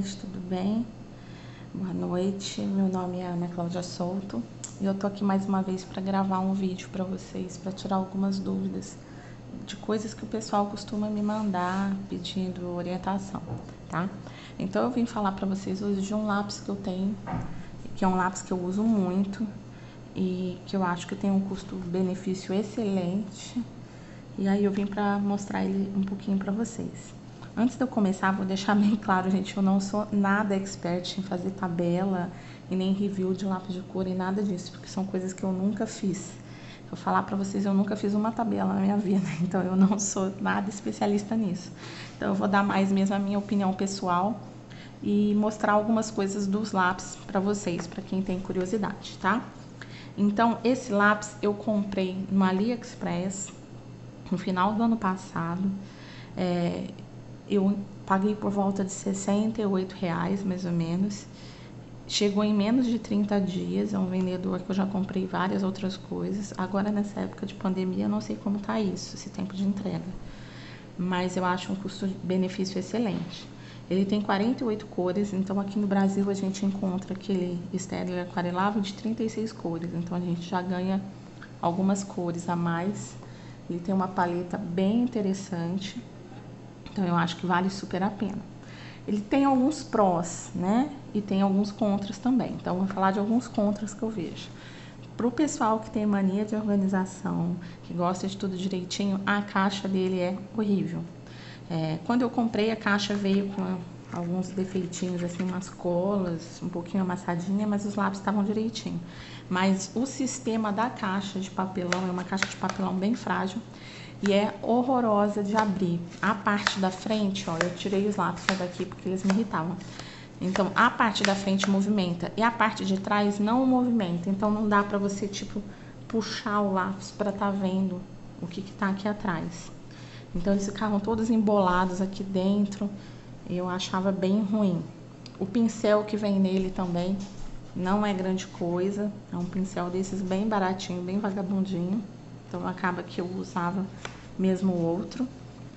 gente, tudo bem? Boa noite, meu nome é Ana Cláudia Souto e eu tô aqui mais uma vez para gravar um vídeo para vocês, para tirar algumas dúvidas de coisas que o pessoal costuma me mandar pedindo orientação, tá? Então eu vim falar para vocês hoje de um lápis que eu tenho, que é um lápis que eu uso muito e que eu acho que tem um custo-benefício excelente. E aí eu vim para mostrar ele um pouquinho para vocês. Antes de eu começar, vou deixar bem claro, gente, eu não sou nada expert em fazer tabela e nem review de lápis de cor e nada disso, porque são coisas que eu nunca fiz. Vou falar para vocês, eu nunca fiz uma tabela na minha vida, então eu não sou nada especialista nisso. Então eu vou dar mais mesmo a minha opinião pessoal e mostrar algumas coisas dos lápis para vocês, para quem tem curiosidade, tá? Então esse lápis eu comprei no AliExpress no final do ano passado. Eu paguei por volta de R$68, mais ou menos. Chegou em menos de 30 dias, é um vendedor que eu já comprei várias outras coisas. Agora, nessa época de pandemia, eu não sei como tá isso, esse tempo de entrega. Mas eu acho um custo-benefício excelente. Ele tem 48 cores, então aqui no Brasil a gente encontra aquele estéril aquarelável de 36 cores. Então a gente já ganha algumas cores a mais. Ele tem uma paleta bem interessante. Então eu acho que vale super a pena. Ele tem alguns prós, né? E tem alguns contras também. Então eu vou falar de alguns contras que eu vejo. Para o pessoal que tem mania de organização, que gosta de tudo direitinho, a caixa dele é horrível. Quando eu comprei, a caixa veio com alguns defeitinhos, assim, umas colas, um pouquinho amassadinha, mas os lápis estavam direitinho. Mas o sistema da caixa de papelão é uma caixa de papelão bem frágil e é horrorosa de abrir. A parte da frente, ó, eu tirei os lápis daqui porque eles me irritavam. Então, a parte da frente movimenta e a parte de trás não movimenta. Então, não dá pra você, tipo, puxar o lápis pra tá vendo o que tá aqui atrás. Então, eles ficavam todos embolados aqui dentro. Eu achava bem ruim. O pincel que vem nele também não é grande coisa. É um pincel desses bem baratinho, bem vagabundinho. Então, acaba que eu usava mesmo o outro.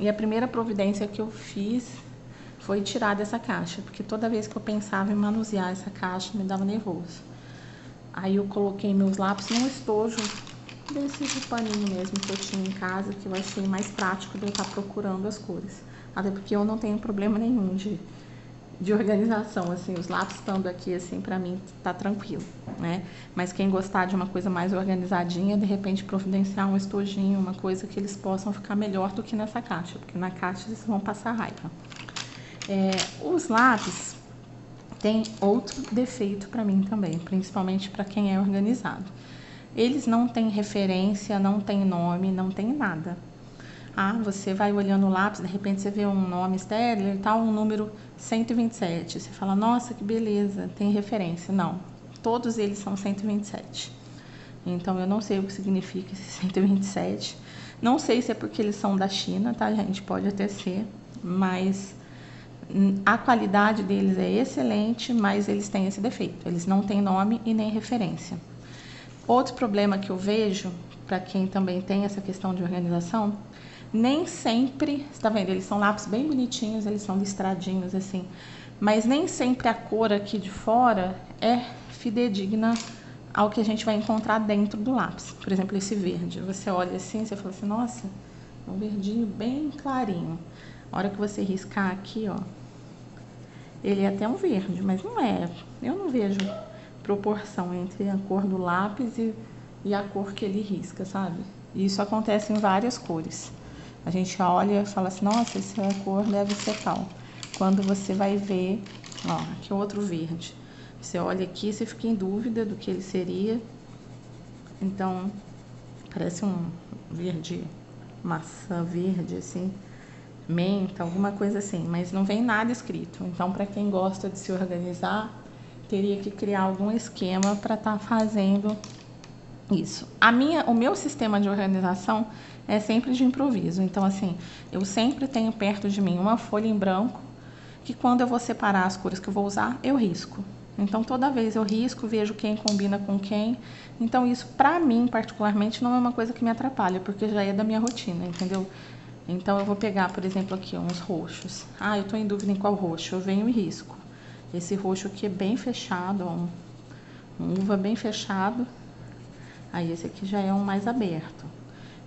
E a primeira providência que eu fiz foi tirar dessa caixa, porque toda vez que eu pensava em manusear essa caixa, me dava nervoso. Aí eu coloquei meus lápis num estojo desse de paninho mesmo que eu tinha em casa, que eu achei mais prático de eu estar procurando as cores. Até porque eu não tenho problema nenhum de organização, assim, os lápis estando aqui, assim, pra mim tá tranquilo, né? Mas quem gostar de uma coisa mais organizadinha, de repente providenciar um estojinho, uma coisa que eles possam ficar melhor do que nessa caixa, porque na caixa eles vão passar raiva. Os lápis têm outro defeito pra mim também, principalmente pra quem é organizado. Eles não têm referência, não têm nome, não tem nada. Você vai olhando o lápis, de repente você vê um nome estéril, tá um número 127. Você fala, nossa, que beleza, tem referência. Não, todos eles são 127. Então, eu não sei o que significa esse 127. Não sei se é porque eles são da China, tá, gente? Pode até ser, mas a qualidade deles é excelente, mas eles têm esse defeito. Eles não têm nome e nem referência. Outro problema que eu vejo, para quem também tem essa questão de organização, nem sempre, você tá vendo, eles são lápis bem bonitinhos, eles são listradinhos assim, mas nem sempre a cor aqui de fora é fidedigna ao que a gente vai encontrar dentro do lápis. Por exemplo, esse verde, você olha assim, você fala assim, nossa, um verdinho bem clarinho. A hora que você riscar aqui, ó, ele é até um verde, mas não é, eu não vejo proporção entre a cor do lápis e a cor que ele risca, sabe? E isso acontece em várias cores. A gente olha e fala assim, nossa, essa cor deve ser tal. Quando você vai ver, ó, aqui é outro verde. Você olha aqui, você fica em dúvida do que ele seria. Então, parece um verde, maçã verde, assim, menta, alguma coisa assim. Mas não vem nada escrito. Então, para quem gosta de se organizar, teria que criar algum esquema para estar fazendo isso. O meu sistema de organização é sempre de improviso. Então, assim, eu sempre tenho perto de mim uma folha em branco que quando eu vou separar as cores que eu vou usar, eu risco. Então, toda vez eu risco, vejo quem combina com quem. Então, isso, pra mim, particularmente, não é uma coisa que me atrapalha, porque já é da minha rotina, entendeu? Então, eu vou pegar, por exemplo, aqui uns roxos. Eu tô em dúvida em qual roxo. Eu venho e risco. Esse roxo aqui é bem fechado, ó, um uva bem fechado. Aí esse aqui já é um mais aberto.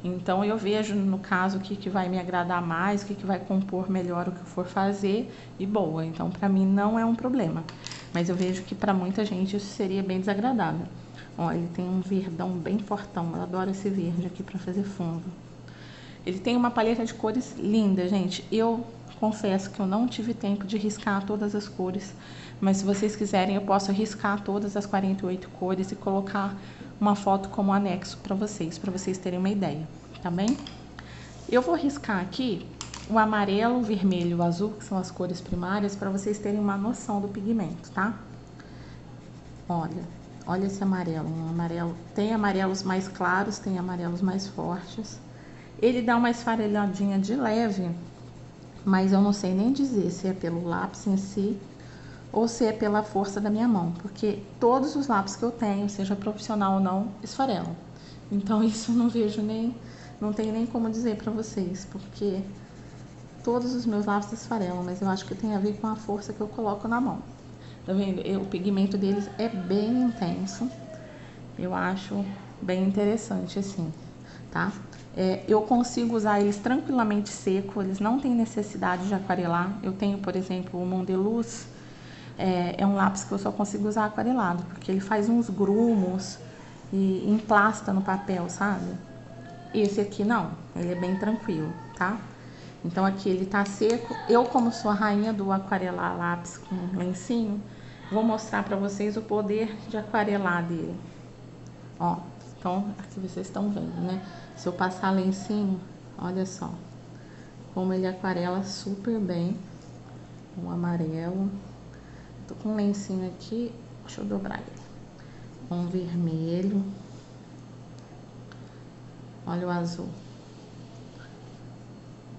Então eu vejo no caso o que vai me agradar mais, o que vai compor melhor o que eu for fazer e boa. Então para mim não é um problema. Mas eu vejo que para muita gente isso seria bem desagradável. Ó, ele tem um verdão bem fortão. Eu adoro esse verde aqui para fazer fundo. Ele tem uma paleta de cores linda, gente. Eu confesso que eu não tive tempo de riscar todas as cores, mas se vocês quiserem eu posso riscar todas as 48 cores e colocar uma foto como anexo para vocês terem uma ideia, tá bem? Eu vou riscar aqui o amarelo, o vermelho e o azul, que são as cores primárias, para vocês terem uma noção do pigmento, tá? Olha esse amarelo, um amarelo, tem amarelos mais claros, tem amarelos mais fortes. Ele dá uma esfarelhadinha de leve, mas eu não sei nem dizer se é pelo lápis em si ou se é pela força da minha mão, porque todos os lápis que eu tenho, seja profissional ou não, esfarelam. Então isso eu não vejo nem, não tenho nem como dizer pra vocês, porque todos os meus lápis esfarelam, mas eu acho que tem a ver com a força que eu coloco na mão. Tá vendo? O pigmento deles é bem intenso, eu acho bem interessante assim, tá? Eu consigo usar eles tranquilamente seco, eles não têm necessidade de aquarelar. Eu tenho, por exemplo, o Mondeluz, é um lápis que eu só consigo usar aquarelado, porque ele faz uns grumos e emplasta no papel, sabe? Esse aqui não, ele é bem tranquilo, tá? Então aqui ele tá seco. Eu, como sou a rainha do aquarelar lápis com lencinho, vou mostrar pra vocês o poder de aquarelar dele. Ó, então aqui vocês estão vendo, né? Se eu passar lencinho, olha só como ele aquarela super bem. O amarelo. Tô com um lencinho aqui, deixa eu dobrar ele. Um vermelho. Olha o azul.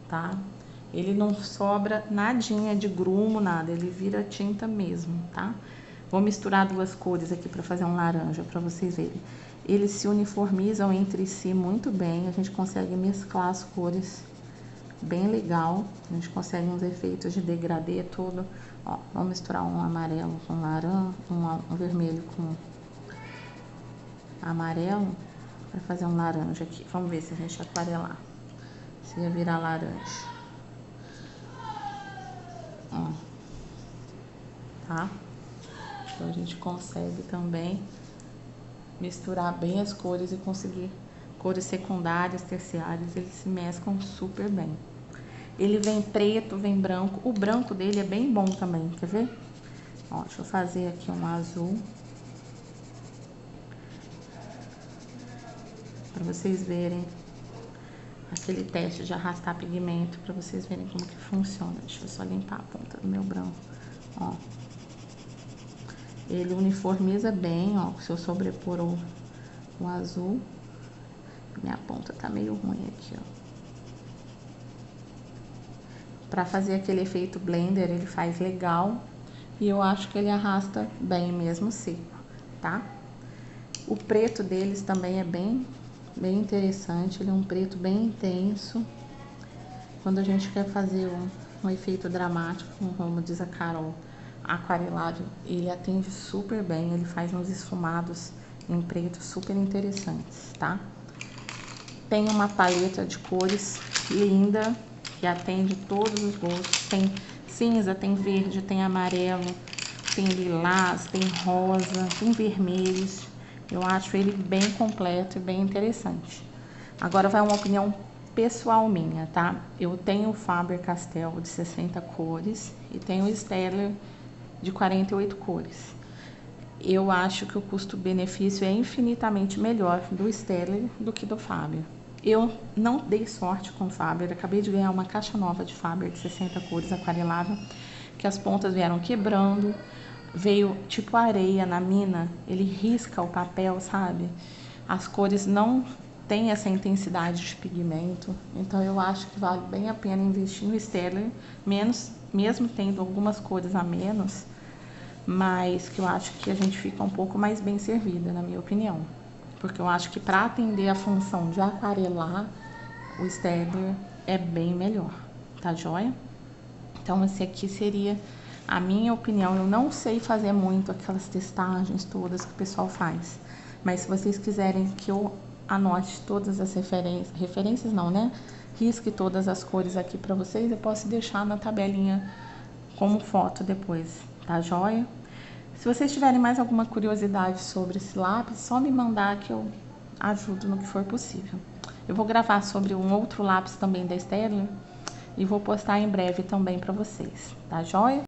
Tá? Ele não sobra nadinha de grumo, nada. Ele vira tinta mesmo, tá? Vou misturar duas cores aqui para fazer um laranja, para vocês verem. Eles se uniformizam entre si muito bem. A gente consegue mesclar as cores bem legal. A gente consegue uns efeitos de degradê todo. Ó, vamos misturar um amarelo com laranja, um vermelho com amarelo para fazer um laranja aqui. Vamos ver se a gente aquarelar, se ia virar laranja. Ó, tá? Então a gente consegue também misturar bem as cores e conseguir cores secundárias, terciárias, eles se mesclam super bem. Ele vem preto, vem branco. O branco dele é bem bom também, quer ver? Ó, deixa eu fazer aqui um azul. Pra vocês verem aquele teste de arrastar pigmento, pra vocês verem como que funciona. Deixa eu só limpar a ponta do meu branco. Ó. Ele uniformiza bem, ó. Se eu sobrepor o azul. Minha ponta tá meio ruim aqui, ó. Pra fazer aquele efeito blender, ele faz legal. E eu acho que ele arrasta bem mesmo seco, tá? O preto deles também é bem interessante. Ele é um preto bem intenso. Quando a gente quer fazer um efeito dramático, como diz a Carol, aquarelado, ele atende super bem. Ele faz uns esfumados em preto super interessantes, tá? Tem uma paleta de cores linda, que atende todos os gostos. Tem cinza, tem verde, tem amarelo, tem lilás, tem rosa, tem vermelhos. Eu acho ele bem completo e bem interessante. Agora vai uma opinião pessoal minha, tá? Eu tenho o Faber-Castell de 60 cores e tenho o Staedtler de 48 cores. Eu acho que o custo-benefício é infinitamente melhor do Staedtler do que do Faber. Eu não dei sorte com o Faber, acabei de ganhar uma caixa nova de Faber de 60 cores aquarelada, que as pontas vieram quebrando, veio tipo areia na mina, ele risca o papel, sabe? As cores não têm essa intensidade de pigmento, então eu acho que vale bem a pena investir no Staedtler, mesmo tendo algumas cores a menos, mas que eu acho que a gente fica um pouco mais bem servida, na minha opinião. Porque eu acho que para atender a função de aquarelar, o Staedtler é bem melhor, tá joia? Então esse aqui seria A minha opinião, eu não sei fazer muito aquelas testagens todas que o pessoal faz. Mas se vocês quiserem que eu anote todas as referências não, né? Risque todas as cores aqui para vocês, eu posso deixar na tabelinha como foto depois, tá joia? Se vocês tiverem mais alguma curiosidade sobre esse lápis, só me mandar que eu ajudo no que for possível. Eu vou gravar sobre um outro lápis também da Staedtler e vou postar em breve também para vocês, tá joia?